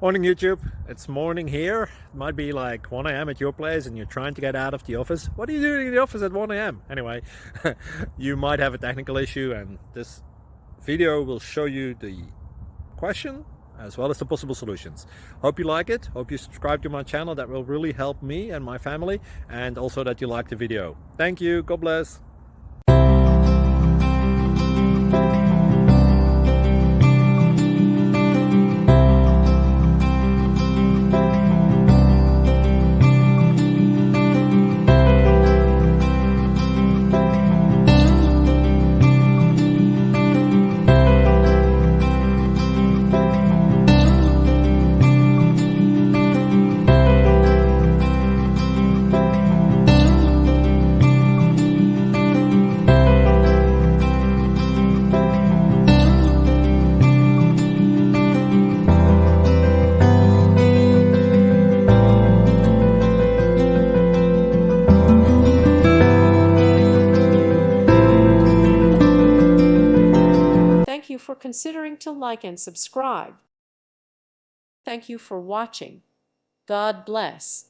Morning YouTube, it's morning here. It might be like 1 a.m. at your place and you're trying to get out of the office. What are you doing in the office at 1 a.m.? Anyway, you might have a technical issue and this video will show you the question as well as the possible solutions. Hope you like it, hope you subscribe to my channel. That will really help me and my family, and also that you like the video. Thank you, God bless. Thank you for considering to like and subscribe. Thank you for watching. God bless.